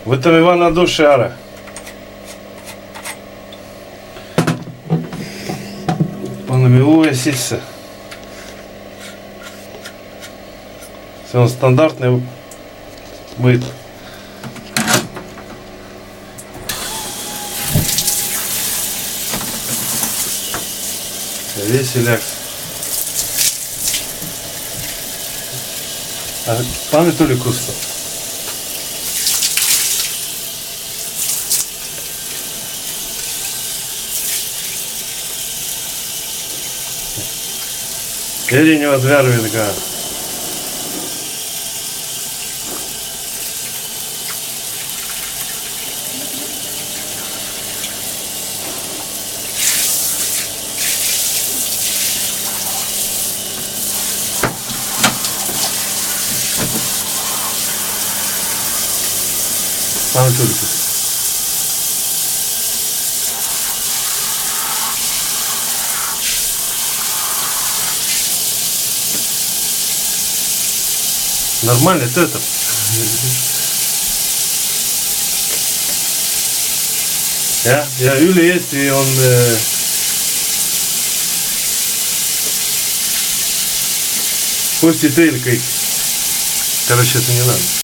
Витамивана до шара. Понамилуесися. Все стандартный быт. Веселяк. А пане Толі Кусто. Еріньова звярвінка. Пане Толі Кусто. Нормально, то это. Я Юля есть, и он пусть и трелькой. Короче, это не надо.